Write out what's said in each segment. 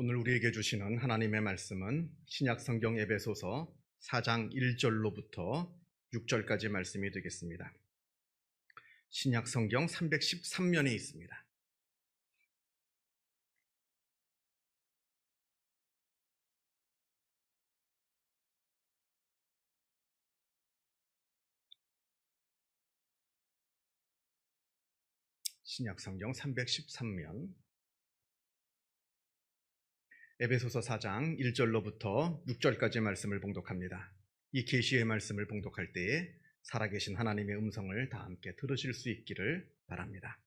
오늘 우리에게 주시는 하나님의 말씀은 신약성경 에베소서 4장 1절로부터 6절까지 말씀이 되겠습니다. 신약성경 313면에 있습니다. 신약성경 313면 에베소서 4장 1절로부터 6절까지 말씀을 봉독합니다. 이 계시의 말씀을 봉독할 때에 살아계신 하나님의 음성을 다 함께 들으실 수 있기를 바랍니다.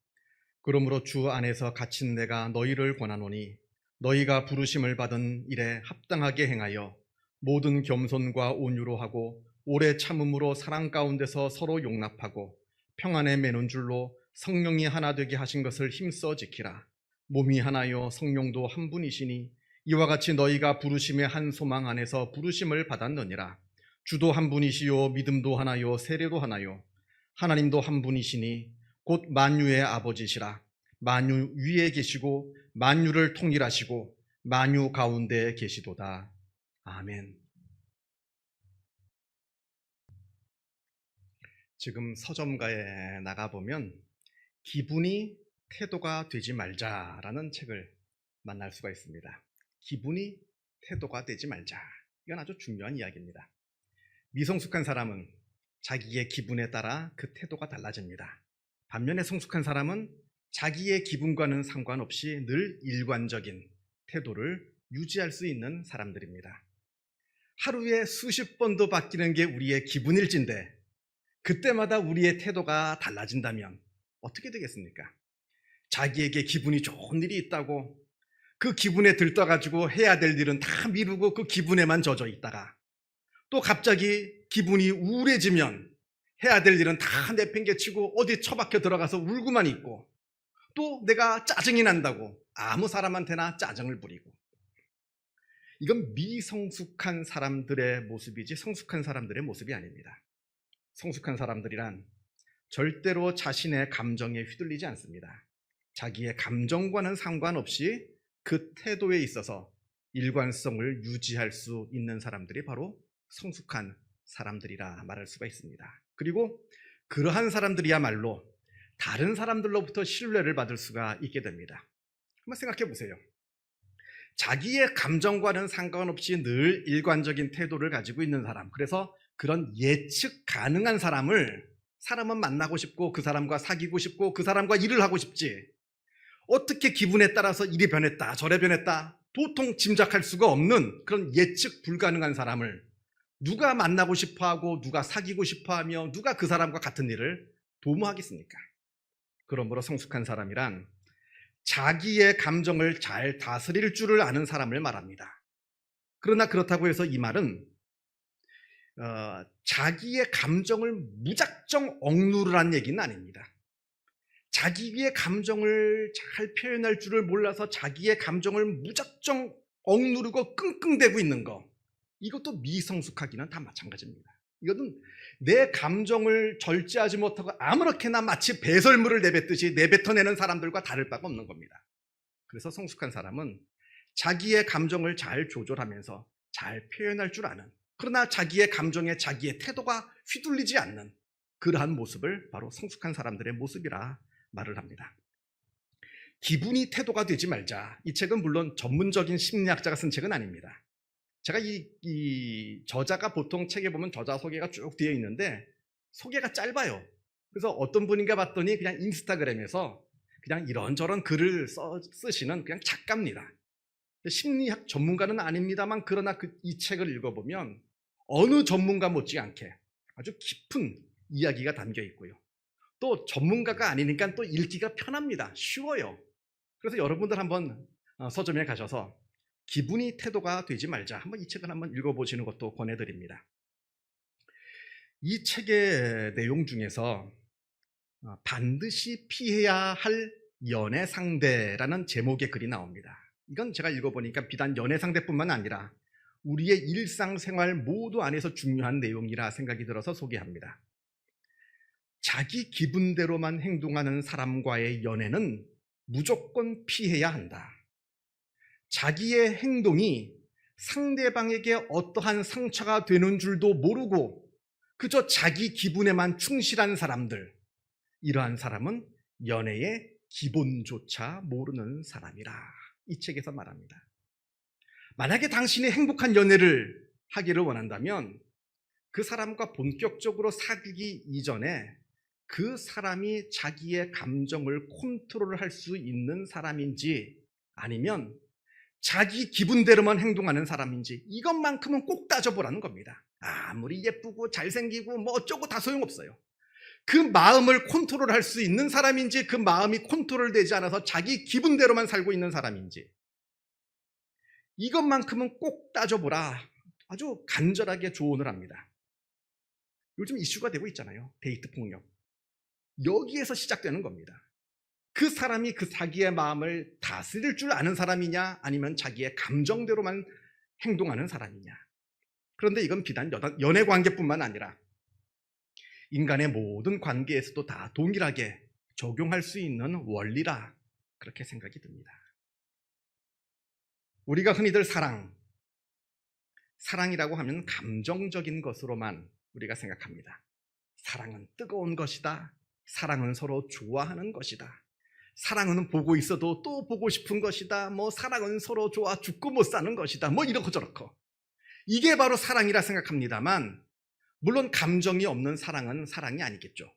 그러므로 주 안에서 갇힌 내가 너희를 권하노니 너희가 부르심을 받은 일에 합당하게 행하여 모든 겸손과 온유로 하고 오래 참음으로 사랑 가운데서 서로 용납하고 평안에 매는 줄로 성령이 하나 되게 하신 것을 힘써 지키라. 몸이 하나요 성령도 한 분이시니 이와 같이 너희가 부르심의 한 소망 안에서 부르심을 받았느니라. 주도 한 분이시요 믿음도 하나요 세례도 하나요 하나님도 한 분이시니 곧 만유의 아버지시라. 만유 위에 계시고 만유를 통일하시고 만유 가운데 계시도다. 아멘. 지금 서점가에 나가보면 기분이 태도가 되지 말자라는 책을 만날 수가 있습니다. 기분이 태도가 되지 말자. 이건 아주 중요한 이야기입니다. 미성숙한 사람은 자기의 기분에 따라 그 태도가 달라집니다. 반면에 성숙한 사람은 자기의 기분과는 상관없이 늘 일관적인 태도를 유지할 수 있는 사람들입니다. 하루에 수십 번도 바뀌는 게 우리의 기분일진데 그때마다 우리의 태도가 달라진다면 어떻게 되겠습니까? 자기에게 기분이 좋은 일이 있다고 그 기분에 들떠가지고 해야 될 일은 다 미루고 그 기분에만 젖어 있다가 또 갑자기 기분이 우울해지면 해야 될 일은 다 내팽개치고 어디 처박혀 들어가서 울고만 있고 또 내가 짜증이 난다고 아무 사람한테나 짜증을 부리고, 이건 미성숙한 사람들의 모습이지 성숙한 사람들의 모습이 아닙니다. 성숙한 사람들이란 절대로 자신의 감정에 휘둘리지 않습니다. 자기의 감정과는 상관없이 그 태도에 있어서 일관성을 유지할 수 있는 사람들이 바로 성숙한 사람들이라 말할 수가 있습니다. 그리고 그러한 사람들이야말로 다른 사람들로부터 신뢰를 받을 수가 있게 됩니다. 한번 생각해 보세요. 자기의 감정과는 상관없이 늘 일관적인 태도를 가지고 있는 사람, 그래서 그런 예측 가능한 사람은 만나고 싶고 그 사람과 사귀고 싶고 그 사람과 일을 하고 싶지, 어떻게 기분에 따라서 이리 변했다 저래 변했다 도통 짐작할 수가 없는 그런 예측 불가능한 사람을 누가 만나고 싶어하고 누가 사귀고 싶어하며 누가 그 사람과 같은 일을 도모하겠습니까? 그러므로 성숙한 사람이란 자기의 감정을 잘 다스릴 줄을 아는 사람을 말합니다. 그러나 그렇다고 해서 이 말은 자기의 감정을 무작정 억누르라는 얘기는 아닙니다. 자기의 감정을 잘 표현할 줄을 몰라서 자기의 감정을 무작정 억누르고 끙끙대고 있는 거, 이것도 미성숙하기는 다 마찬가지입니다. 이것은 내 감정을 절제하지 못하고 아무렇게나 마치 배설물을 내뱉듯이 내뱉어내는 사람들과 다를 바가 없는 겁니다. 그래서 성숙한 사람은 자기의 감정을 잘 조절하면서 잘 표현할 줄 아는, 그러나 자기의 감정에 자기의 태도가 휘둘리지 않는 그러한 모습을 바로 성숙한 사람들의 모습이라 말을 합니다. 기분이 태도가 되지 말자. 이 책은 물론 전문적인 심리학자가 쓴 책은 아닙니다. 제가 이 저자가 보통 책에 보면 저자 소개가 쭉 되어 있는데 소개가 짧아요. 그래서 어떤 분인가 봤더니 그냥 인스타그램에서 그냥 이런저런 글을 쓰시는 그냥 작가입니다. 심리학 전문가는 아닙니다만 그러나 이 책을 읽어보면 어느 전문가 못지않게 아주 깊은 이야기가 담겨 있고요. 또 전문가가 아니니까 또 읽기가 편합니다. 쉬워요. 그래서 여러분들 한번 서점에 가셔서 기분이 태도가 되지 말자, 한번 이 책을 한번 읽어보시는 것도 권해드립니다. 이 책의 내용 중에서 반드시 피해야 할 연애 상대라는 제목의 글이 나옵니다. 이건 제가 읽어보니까 비단 연애 상대뿐만 아니라 우리의 일상생활 모두 안에서 중요한 내용이라 생각이 들어서 소개합니다. 자기 기분대로만 행동하는 사람과의 연애는 무조건 피해야 한다. 자기의 행동이 상대방에게 어떠한 상처가 되는 줄도 모르고 그저 자기 기분에만 충실한 사람들, 이러한 사람은 연애의 기본조차 모르는 사람이라 이 책에서 말합니다. 만약에 당신이 행복한 연애를 하기를 원한다면 그 사람과 본격적으로 사귀기 이전에 그 사람이 자기의 감정을 컨트롤할 수 있는 사람인지 아니면 자기 기분대로만 행동하는 사람인지 이것만큼은 꼭 따져보라는 겁니다. 아무리 예쁘고 잘생기고 뭐 어쩌고 다 소용없어요. 그 마음을 컨트롤할 수 있는 사람인지 그 마음이 컨트롤되지 않아서 자기 기분대로만 살고 있는 사람인지 이것만큼은 꼭 따져보라. 아주 간절하게 조언을 합니다. 요즘 이슈가 되고 있잖아요. 데이트 폭력. 여기에서 시작되는 겁니다. 그 사람이 그 자기의 마음을 다스릴 줄 아는 사람이냐 아니면 자기의 감정대로만 행동하는 사람이냐. 그런데 이건 비단 연애 관계뿐만 아니라 인간의 모든 관계에서도 다 동일하게 적용할 수 있는 원리라 그렇게 생각이 듭니다. 우리가 흔히들 사랑이라고 하면 감정적인 것으로만 우리가 생각합니다. 사랑은 뜨거운 것이다. 사랑은 서로 좋아하는 것이다. 사랑은 보고 있어도 또 보고 싶은 것이다. 사랑은 서로 좋아 죽고 못 사는 것이다. 이렇고 저렇고. 이게 바로 사랑이라 생각합니다만 물론 감정이 없는 사랑은 사랑이 아니겠죠.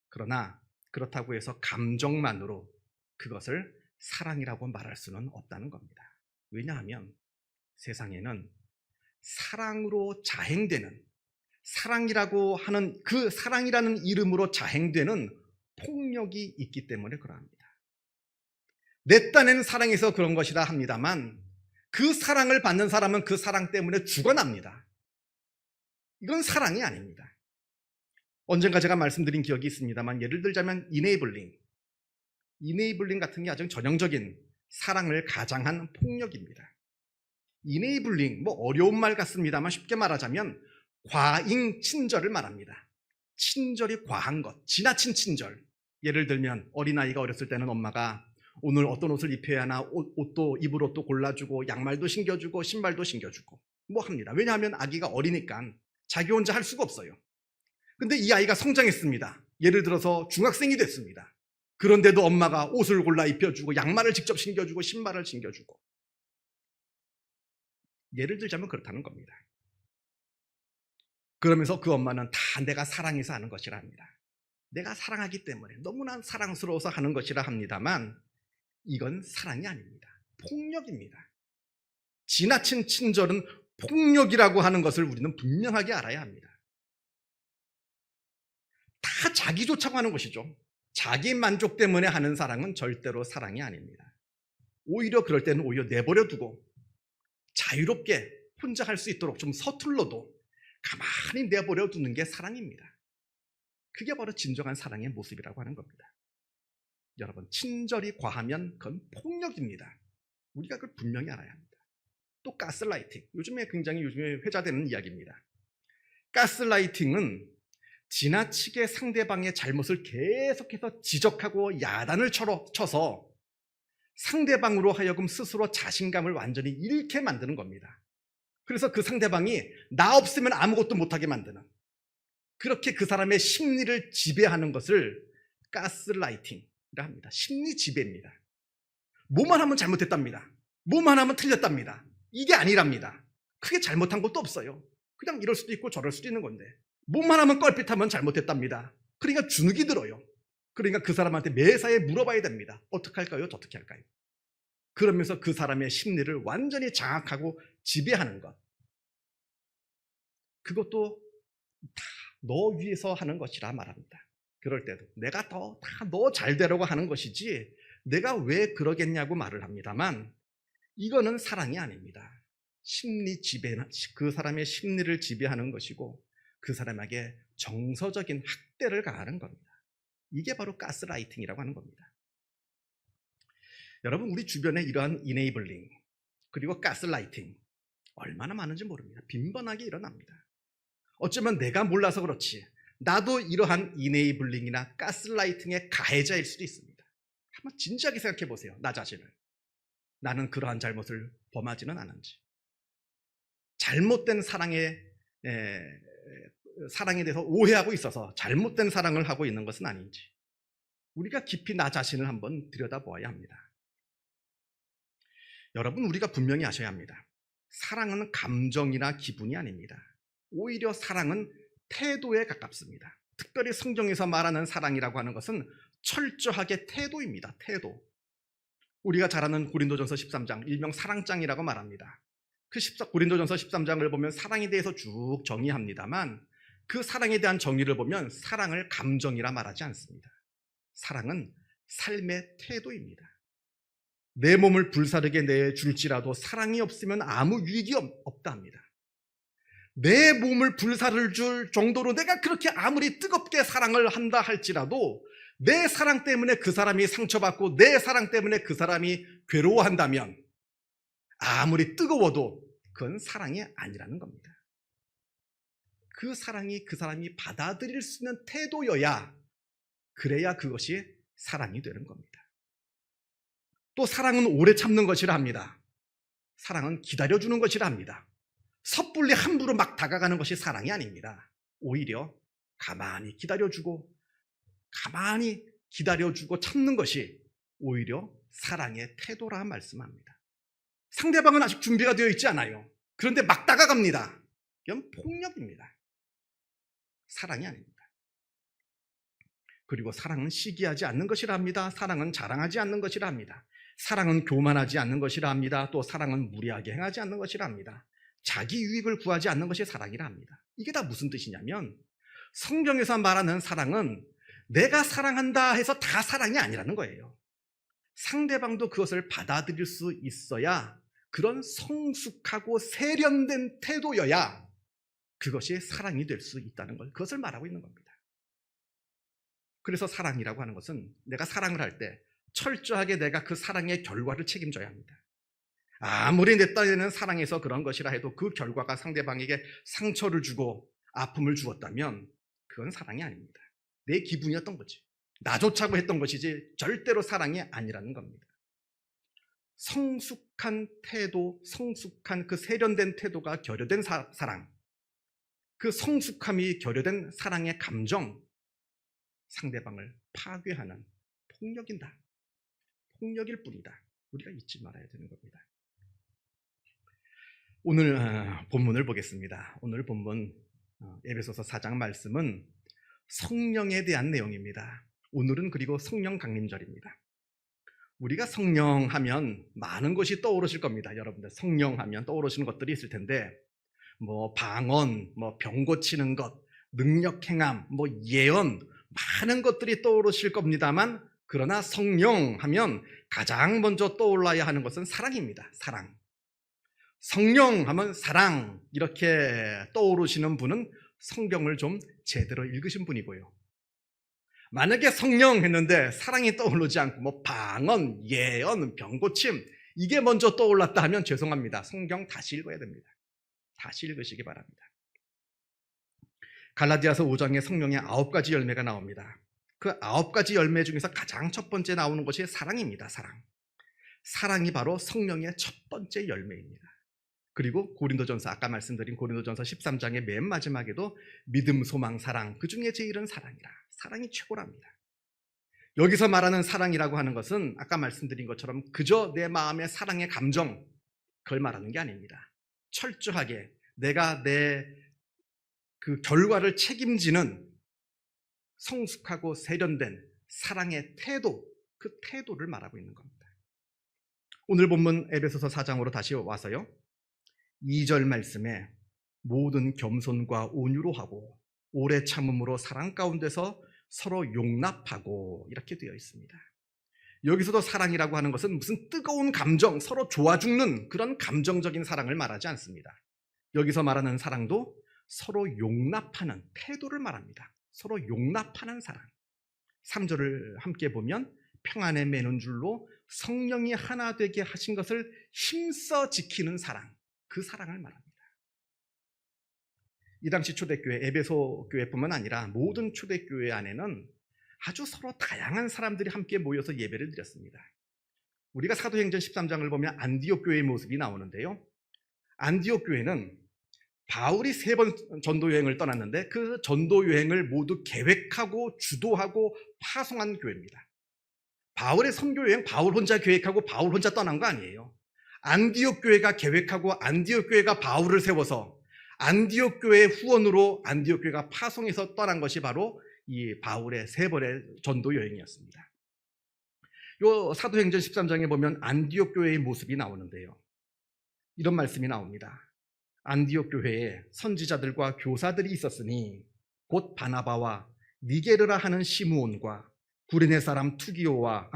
그러나 그렇다고 해서 감정만으로 그것을 사랑이라고 말할 수는 없다는 겁니다. 왜냐하면 세상에는 사랑으로 자행되는 사랑이라고 하는 그 사랑이라는 이름으로 자행되는 폭력이 있기 때문에 그러합니다. 내 딴에는 사랑해서 그런 것이라 합니다만 그 사랑을 받는 사람은 그 사랑 때문에 죽어납니다. 이건 사랑이 아닙니다. 언젠가 제가 말씀드린 기억이 있습니다만 예를 들자면 이네이블링 같은 게 아주 전형적인 사랑을 가장한 폭력입니다. 이네이블링 어려운 말 같습니다만 쉽게 말하자면 과잉 친절을 말합니다. 친절이 과한 것, 지나친 친절. 예를 들면 어린아이가 어렸을 때는 엄마가 오늘 어떤 옷을 입혀야 하나 옷도 입을 옷도 골라주고 양말도 신겨주고 신발도 신겨주고 합니다. 왜냐하면 아기가 어리니까 자기 혼자 할 수가 없어요. 근데 이 아이가 성장했습니다. 예를 들어서 중학생이 됐습니다. 그런데도 엄마가 옷을 골라 입혀주고 양말을 직접 신겨주고 신발을 신겨주고 예를 들자면 그렇다는 겁니다. 그러면서 그 엄마는 다 내가 사랑해서 하는 것이라 합니다. 내가 사랑하기 때문에 너무나 사랑스러워서 하는 것이라 합니다만 이건 사랑이 아닙니다. 폭력입니다. 지나친 친절은 폭력이라고 하는 것을 우리는 분명하게 알아야 합니다. 다 자기 좋자고 하는 것이죠. 자기 만족 때문에 하는 사랑은 절대로 사랑이 아닙니다. 오히려 그럴 때는 오히려 내버려 두고 자유롭게 혼자 할 수 있도록 좀 서툴러도 가만히 내버려 두는 게 사랑입니다. 그게 바로 진정한 사랑의 모습이라고 하는 겁니다. 여러분, 친절이 과하면 그건 폭력입니다. 우리가 그걸 분명히 알아야 합니다. 또 가스라이팅, 요즘에 회자되는 이야기입니다. 가스라이팅은 지나치게 상대방의 잘못을 계속해서 지적하고 야단을 쳐서 상대방으로 하여금 스스로 자신감을 완전히 잃게 만드는 겁니다. 그래서 그 상대방이 나 없으면 아무것도 못하게 만드는, 그렇게 그 사람의 심리를 지배하는 것을 가스라이팅이라 합니다. 심리 지배입니다. 뭐만 하면 잘못했답니다. 뭐만 하면 틀렸답니다. 이게 아니랍니다. 크게 잘못한 것도 없어요. 그냥 이럴 수도 있고 저럴 수도 있는 건데 뭐만 하면 껄핏하면 잘못했답니다. 그러니까 주눅이 들어요. 그러니까 그 사람한테 매사에 물어봐야 됩니다. 어떻게 할까요? 어떻게 할까요? 그러면서 그 사람의 심리를 완전히 장악하고 지배하는 것, 그것도 다 너 위해서 하는 것이라 말합니다. 그럴 때도 내가 다 너 잘되라고 하는 것이지 내가 왜 그러겠냐고 말을 합니다만 이거는 사랑이 아닙니다. 심리 지배, 그 사람의 심리를 지배하는 것이고 그 사람에게 정서적인 학대를 가하는 겁니다. 이게 바로 가스라이팅이라고 하는 겁니다. 여러분, 우리 주변에 이러한 이네이블링 그리고 가스라이팅 얼마나 많은지 모릅니다. 빈번하게 일어납니다. 어쩌면 내가 몰라서 그렇지 나도 이러한 이네이블링이나 가스라이팅의 가해자일 수도 있습니다. 한번 진지하게 생각해 보세요. 나 자신을. 나는 그러한 잘못을 범하지는 않은지, 잘못된 사랑에 대해서 오해하고 있어서 잘못된 사랑을 하고 있는 것은 아닌지 우리가 깊이 나 자신을 한번 들여다보아야 합니다. 여러분, 우리가 분명히 아셔야 합니다. 사랑은 감정이나 기분이 아닙니다. 오히려 사랑은 태도에 가깝습니다. 특별히 성경에서 말하는 사랑이라고 하는 것은 철저하게 태도입니다. 태도. 우리가 잘 아는 고린도전서 13장, 일명 사랑장이라고 말합니다. 고린도전서 13장을 보면 사랑에 대해서 쭉 정의합니다만 그 사랑에 대한 정의를 보면 사랑을 감정이라 말하지 않습니다. 사랑은 삶의 태도입니다. 내 몸을 불사르게 내줄지라도 사랑이 없으면 아무 유익이 없다 합니다. 내 몸을 불사를 줄 정도로 내가 그렇게 아무리 뜨겁게 사랑을 한다 할지라도 내 사랑 때문에 그 사람이 상처받고 내 사랑 때문에 그 사람이 괴로워한다면 아무리 뜨거워도 그건 사랑이 아니라는 겁니다. 그 사랑이 그 사람이 받아들일 수 있는 태도여야, 그래야 그것이 사랑이 되는 겁니다. 또 사랑은 오래 참는 것이라 합니다. 사랑은 기다려주는 것이라 합니다. 섣불리 함부로 막 다가가는 것이 사랑이 아닙니다. 오히려 가만히 기다려주고 참는 것이 오히려 사랑의 태도라 말씀합니다. 상대방은 아직 준비가 되어 있지 않아요. 그런데 막 다가갑니다. 이건 폭력입니다. 사랑이 아닙니다. 그리고 사랑은 시기하지 않는 것이라 합니다. 사랑은 자랑하지 않는 것이라 합니다. 사랑은 교만하지 않는 것이라 합니다. 또 사랑은 무례하게 행하지 않는 것이라 합니다. 자기 유익을 구하지 않는 것이 사랑이라 합니다. 이게 다 무슨 뜻이냐면 성경에서 말하는 사랑은 내가 사랑한다 해서 다 사랑이 아니라는 거예요. 상대방도 그것을 받아들일 수 있어야, 그런 성숙하고 세련된 태도여야 그것이 사랑이 될 수 있다는 걸, 그것을 말하고 있는 겁니다. 그래서 사랑이라고 하는 것은 내가 사랑을 할 때 철저하게 내가 그 사랑의 결과를 책임져야 합니다. 아무리 내 딴에는 사랑해서 그런 것이라 해도 그 결과가 상대방에게 상처를 주고 아픔을 주었다면 그건 사랑이 아닙니다. 내 기분이었던 거지, 나 좋자고 했던 것이지 절대로 사랑이 아니라는 겁니다. 성숙한 태도, 성숙한 그 세련된 태도가 결여된 사랑, 그 성숙함이 결여된 사랑의 감정, 상대방을 파괴하는 폭력일 뿐이다. 우리가 잊지 말아야 되는 겁니다. 오늘 본문을 보겠습니다. 오늘 본문 에베소서 4장 말씀은 성령에 대한 내용입니다. 오늘은 그리고 성령 강림절입니다. 우리가 성령 하면 많은 것이 떠오르실 겁니다. 여러분들 성령 하면 떠오르시는 것들이 있을 텐데 방언, 병 고치는 것, 능력 행함, 예언, 많은 것들이 떠오르실 겁니다만, 그러나 성령 하면 가장 먼저 떠올라야 하는 것은 사랑입니다. 사랑. 성령 하면 사랑, 이렇게 떠오르시는 분은 성경을 좀 제대로 읽으신 분이고요. 만약에 성령 했는데 사랑이 떠오르지 않고 방언, 예언, 병고침 이게 먼저 떠올랐다 하면 죄송합니다. 성경 다시 읽어야 됩니다. 다시 읽으시기 바랍니다. 갈라디아서 5장에 성령의 9가지 열매가 나옵니다. 그 9가지 열매 중에서 가장 첫 번째 나오는 것이 사랑입니다. 사랑이 바로 성령의 첫 번째 열매입니다. 그리고 고린도전서, 아까 말씀드린 고린도전서 13장의 맨 마지막에도 믿음, 소망, 사랑, 그 중에 제일은 사랑이라, 사랑이 최고랍니다. 여기서 말하는 사랑이라고 하는 것은 아까 말씀드린 것처럼 그저 내 마음의 사랑의 감정, 그걸 말하는 게 아닙니다. 철저하게 내가 내 그 결과를 책임지는 성숙하고 세련된 사랑의 태도, 그 태도를 말하고 있는 겁니다. 오늘 본문 에베소서 4장으로 다시 와서요, 2절 말씀에 모든 겸손과 온유로 하고 오래 참음으로 사랑 가운데서 서로 용납하고 이렇게 되어 있습니다. 여기서도 사랑이라고 하는 것은 무슨 뜨거운 감정, 서로 좋아 죽는 그런 감정적인 사랑을 말하지 않습니다. 여기서 말하는 사랑도 서로 용납하는 태도를 말합니다. 서로 용납하는 사랑. 3절을 함께 보면 평안에 매는 줄로 성령이 하나 되게 하신 것을 힘써 지키는 사랑, 그 사랑을 말합니다. 이 당시 초대교회, 에베소 교회뿐만 아니라 모든 초대교회 안에는 아주 서로 다양한 사람들이 함께 모여서 예배를 드렸습니다. 우리가 사도행전 13장을 보면 안디옥 교회의 모습이 나오는데요. 안디옥 교회는 바울이 3번 전도 여행을 떠났는데 그 전도 여행을 모두 계획하고 주도하고 파송한 교회입니다. 바울의 선교 여행 바울 혼자 계획하고 바울 혼자 떠난 거 아니에요. 안디옥 교회가 계획하고 안디옥 교회가 바울을 세워서 안디옥 교회의 후원으로 안디옥 교회가 파송해서 떠난 것이 바로 이 바울의 3번의 전도 여행이었습니다. 요 사도행전 13장에 보면 안디옥 교회의 모습이 나오는데요. 이런 말씀이 나옵니다. 안디옥 교회에 선지자들과 교사들이 있었으니 곧 바나바와 니게르라 하는 시므온과 구레네 사람 루기오와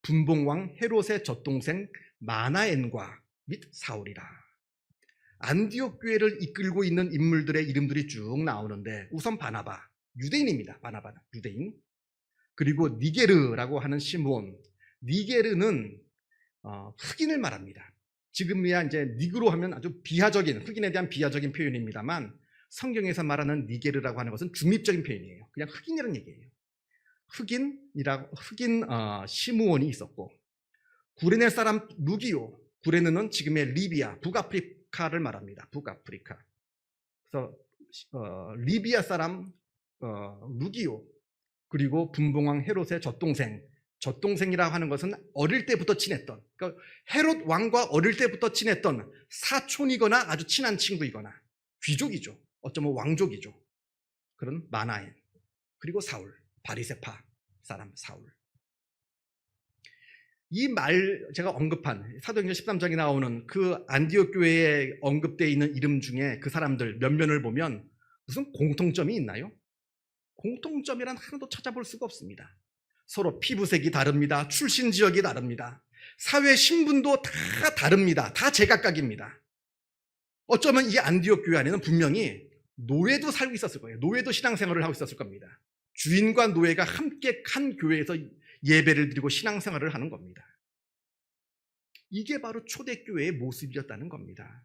분봉왕 헤롯의 젖동생 마나엔과 및 사울이라. 안디옥 교회를 이끌고 있는 인물들의 이름들이 쭉 나오는데 우선 바나바, 유대인입니다. 바나바는 유대인. 그리고 니게르라고 하는 시므온. 니게르는 흑인을 말합니다. 지금이야 이제 니그로 하면 아주 비하적인, 흑인에 대한 비하적인 표현입니다만 성경에서 말하는 니게르라고 하는 것은 중립적인 표현이에요. 그냥 흑인이라는 얘기예요. 흑인 시므온이 있었고, 구레네 사람 루기오, 구레네는 지금의 리비아, 북아프리카를 말합니다. 북아프리카. 그래서 리비아 사람 루기오, 그리고 분봉왕 헤롯의 젖동생이라고 하는 것은 어릴 때부터 친했던, 그러니까 헤롯 왕과 어릴 때부터 친했던 사촌이거나 아주 친한 친구이거나 귀족이죠. 어쩌면 왕족이죠. 그런 마나엔, 그리고 사울, 바리새파 사람 사울. 이 제가 언급한 사도행전 13장에 나오는 그 안디옥 교회에 언급되어 있는 이름 중에 그 사람들 몇 면을 보면 무슨 공통점이 있나요? 공통점이란 하나도 찾아볼 수가 없습니다. 서로 피부색이 다릅니다. 출신 지역이 다릅니다. 사회 신분도 다 다릅니다. 다 제각각입니다. 어쩌면 이 안디옥 교회 안에는 분명히 노예도 살고 있었을 거예요. 노예도 신앙생활을 하고 있었을 겁니다. 주인과 노예가 함께 한 교회에서 예배를 드리고 신앙생활을 하는 겁니다. 이게 바로 초대교회의 모습이었다는 겁니다.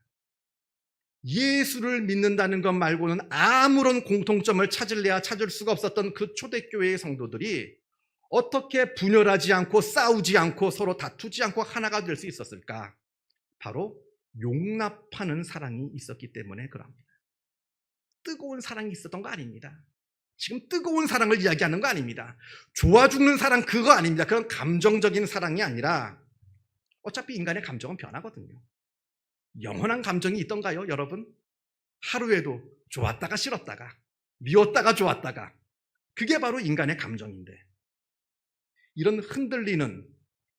예수를 믿는다는 것 말고는 아무런 공통점을 찾을래야 찾을 수가 없었던 그 초대교회의 성도들이 어떻게 분열하지 않고 싸우지 않고 서로 다투지 않고 하나가 될 수 있었을까? 바로 용납하는 사랑이 있었기 때문에 그럽니다. 뜨거운 사랑이 있었던 거 아닙니다. 지금 뜨거운 사랑을 이야기하는 거 아닙니다. 좋아 죽는 사랑 그거 아닙니다. 그런 감정적인 사랑이 아니라 어차피 인간의 감정은 변하거든요. 영원한 감정이 있던가요, 여러분? 하루에도 좋았다가 싫었다가 미웠다가 좋았다가 그게 바로 인간의 감정인데 이런 흔들리는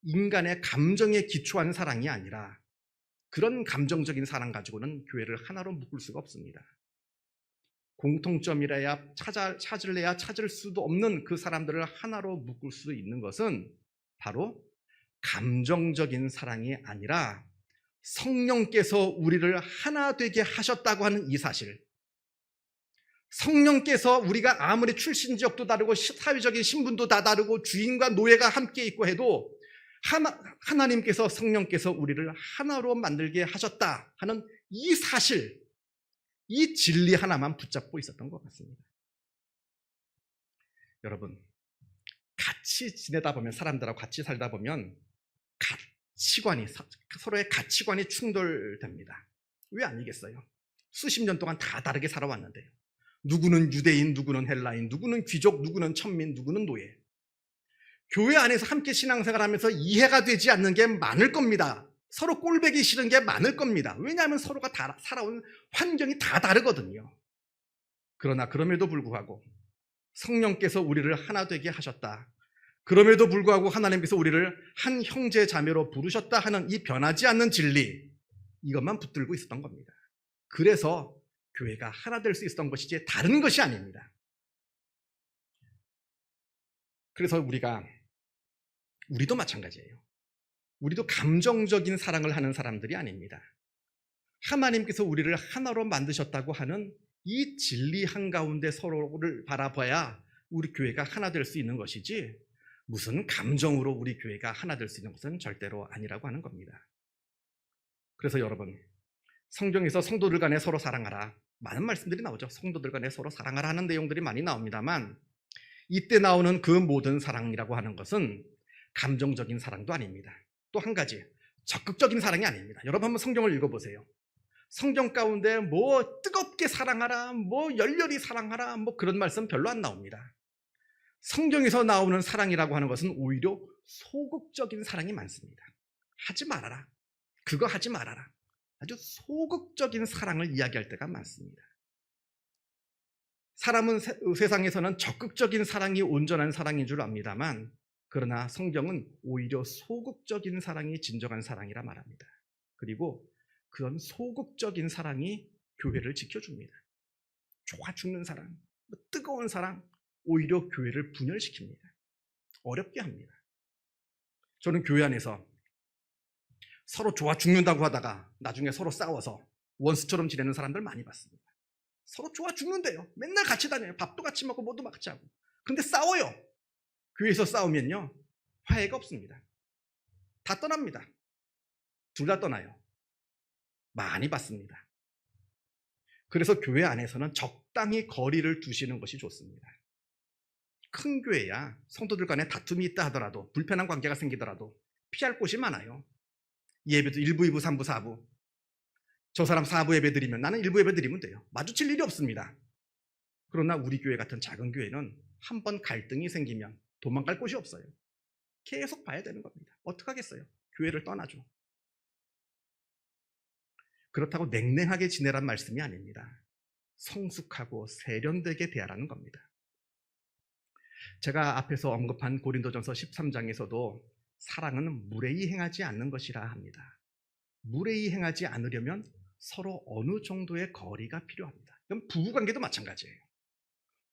인간의 감정에 기초한 사랑이 아니라 그런 감정적인 사랑 가지고는 교회를 하나로 묶을 수가 없습니다. 공통점이라야 찾을래야 찾을 수도 없는 그 사람들을 하나로 묶을 수 있는 것은 바로 감정적인 사랑이 아니라 성령께서 우리를 하나 되게 하셨다고 하는 이 사실. 성령께서 우리가 아무리 출신 지역도 다르고 사회적인 신분도 다 다르고 주인과 노예가 함께 있고 해도 하나님께서 성령께서 우리를 하나로 만들게 하셨다 하는 이 사실, 이 진리 하나만 붙잡고 있었던 것 같습니다. 여러분, 같이 지내다 보면 사람들하고 같이 살다 보면 서로의 가치관이 충돌됩니다. 왜 아니겠어요? 수십 년 동안 다 다르게 살아왔는데요. 누구는 유대인, 누구는 헬라인, 누구는 귀족, 누구는 천민, 누구는 노예. 교회 안에서 함께 신앙생활하면서 이해가 되지 않는 게 많을 겁니다. 서로 꼴보기 싫은 게 많을 겁니다. 왜냐하면 서로가 다 살아온 환경이 다 다르거든요. 그러나 그럼에도 불구하고 성령께서 우리를 하나 되게 하셨다. 그럼에도 불구하고 하나님께서 우리를 한 형제 자매로 부르셨다 하는 이 변하지 않는 진리, 이것만 붙들고 있었던 겁니다. 그래서 교회가 하나 될 수 있었던 것이지 다른 것이 아닙니다. 그래서 우리도 마찬가지예요. 우리도 감정적인 사랑을 하는 사람들이 아닙니다. 하나님께서 우리를 하나로 만드셨다고 하는 이 진리 한가운데 서로를 바라봐야 우리 교회가 하나 될 수 있는 것이지 무슨 감정으로 우리 교회가 하나 될 수 있는 것은 절대로 아니라고 하는 겁니다. 그래서 여러분, 성경에서 성도들 간에 서로 사랑하라 많은 말씀들이 나오죠. 성도들 간에 서로 사랑하라 하는 내용들이 많이 나옵니다만 이때 나오는 그 모든 사랑이라고 하는 것은 감정적인 사랑도 아닙니다. 또 한 가지, 적극적인 사랑이 아닙니다. 여러분 한번 성경을 읽어보세요. 성경 가운데 뭐 뜨겁게 사랑하라, 뭐 열렬히 사랑하라, 뭐 그런 말씀 별로 안 나옵니다. 성경에서 나오는 사랑이라고 하는 것은 오히려 소극적인 사랑이 많습니다. 하지 말아라, 그거 하지 말아라. 아주 소극적인 사랑을 이야기할 때가 많습니다. 사람은 세상에서는 적극적인 사랑이 온전한 사랑인 줄 압니다만, 그러나 성경은 오히려 소극적인 사랑이 진정한 사랑이라 말합니다. 그리고 그런 소극적인 사랑이 교회를 지켜줍니다. 좋아 죽는 사랑, 뜨거운 사랑, 오히려 교회를 분열시킵니다. 어렵게 합니다. 저는 교회 안에서 서로 좋아 죽는다고 하다가 나중에 서로 싸워서 원수처럼 지내는 사람들 많이 봤습니다. 서로 좋아 죽는데요. 맨날 같이 다녀요. 밥도 같이 먹고 뭐도 같이 하고. 근데 싸워요. 교회에서 싸우면요, 화해가 없습니다. 다 떠납니다. 둘 다 떠나요. 많이 봤습니다. 그래서 교회 안에서는 적당히 거리를 두시는 것이 좋습니다. 큰 교회야 성도들 간에 다툼이 있다 하더라도, 불편한 관계가 생기더라도 피할 곳이 많아요. 예배도 1부, 2부, 3부, 4부. 저 사람 4부 예배 드리면 나는 1부 예배 드리면 돼요. 마주칠 일이 없습니다. 그러나 우리 교회 같은 작은 교회는 한번 갈등이 생기면 도망갈 곳이 없어요. 계속 봐야 되는 겁니다. 어떡하겠어요? 교회를 떠나죠. 그렇다고 냉랭하게 지내란 말씀이 아닙니다. 성숙하고 세련되게 대하라는 겁니다. 제가 앞에서 언급한 고린도전서 13장에서도 사랑은 무례히 행하지 않는 것이라 합니다. 무례히 행하지 않으려면 서로 어느 정도의 거리가 필요합니다. 그럼 부부관계도 마찬가지예요.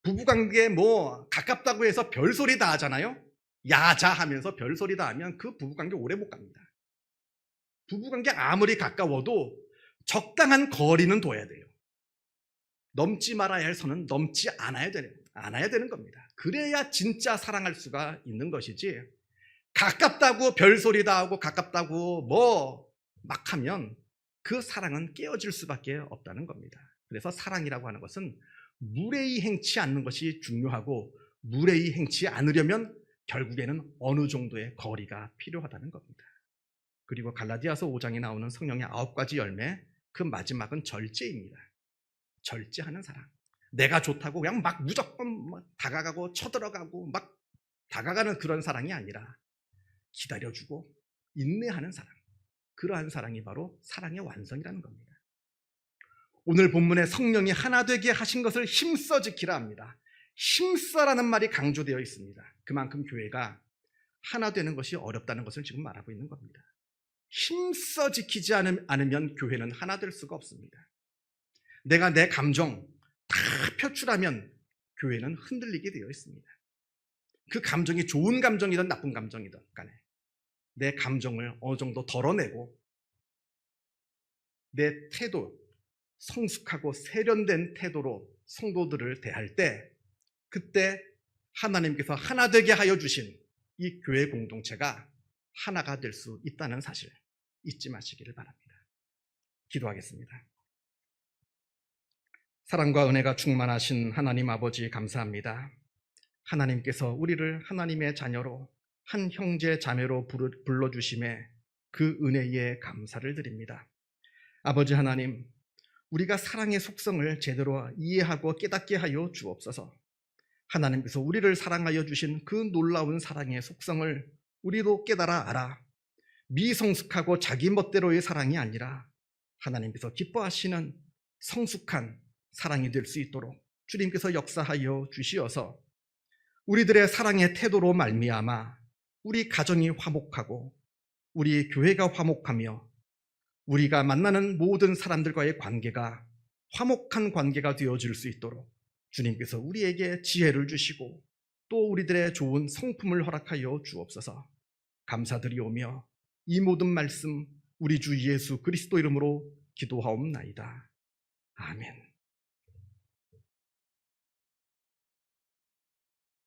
부부관계 뭐 가깝다고 해서 별소리 다 하잖아요. 야자 하면서 별소리 다 하면 그 부부관계 오래 못 갑니다. 부부관계 아무리 가까워도 적당한 거리는 둬야 돼요. 넘지 말아야 할 선은 넘지 않아야 되는 겁니다. 그래야 진짜 사랑할 수가 있는 것이지, 가깝다고 별소리 다 하고 가깝다고 뭐 막 하면 그 사랑은 깨어질 수밖에 없다는 겁니다. 그래서 사랑이라고 하는 것은 무례히 행치 않는 것이 중요하고, 무례히 행치 않으려면 결국에는 어느 정도의 거리가 필요하다는 겁니다. 그리고 갈라디아서 5장에 나오는 성령의 9가지 열매, 그 마지막은 절제입니다. 절제하는 사랑. 내가 좋다고 그냥 막 무조건 막 다가가고 쳐들어가고 막 다가가는 그런 사랑이 아니라 기다려주고 인내하는 사랑. 그러한 사랑이 바로 사랑의 완성이라는 겁니다. 오늘 본문에 성령이 하나 되게 하신 것을 힘써 지키라 합니다. 힘써라는 말이 강조되어 있습니다. 그만큼 교회가 하나 되는 것이 어렵다는 것을 지금 말하고 있는 겁니다. 힘써 지키지 않으면 교회는 하나 될 수가 없습니다. 내가 내 감정 다 표출하면 교회는 흔들리게 되어 있습니다. 그 감정이 좋은 감정이든 나쁜 감정이든 간에 내 감정을 어느 정도 덜어내고 내 태도, 성숙하고 세련된 태도로 성도들을 대할 때, 그때 하나님께서 하나 되게 하여 주신 이 교회 공동체가 하나가 될 수 있다는 사실 잊지 마시기를 바랍니다. 기도하겠습니다. 사랑과 은혜가 충만하신 하나님 아버지, 감사합니다. 하나님께서 우리를 하나님의 자녀로, 한 형제 자매로 불러주심에 그 은혜에 감사를 드립니다. 아버지 하나님, 우리가 사랑의 속성을 제대로 이해하고 깨닫게 하여 주옵소서. 하나님께서 우리를 사랑하여 주신 그 놀라운 사랑의 속성을 우리도 깨달아 알아 미성숙하고 자기 멋대로의 사랑이 아니라 하나님께서 기뻐하시는 성숙한 사랑이 될 수 있도록 주님께서 역사하여 주시어서 우리들의 사랑의 태도로 말미암아 우리 가정이 화목하고 우리 교회가 화목하며 우리가 만나는 모든 사람들과의 관계가 화목한 관계가 되어질 수 있도록 주님께서 우리에게 지혜를 주시고 또 우리들의 좋은 성품을 허락하여 주옵소서. 감사드리오며 이 모든 말씀 우리 주 예수 그리스도 이름으로 기도하옵나이다. 아멘.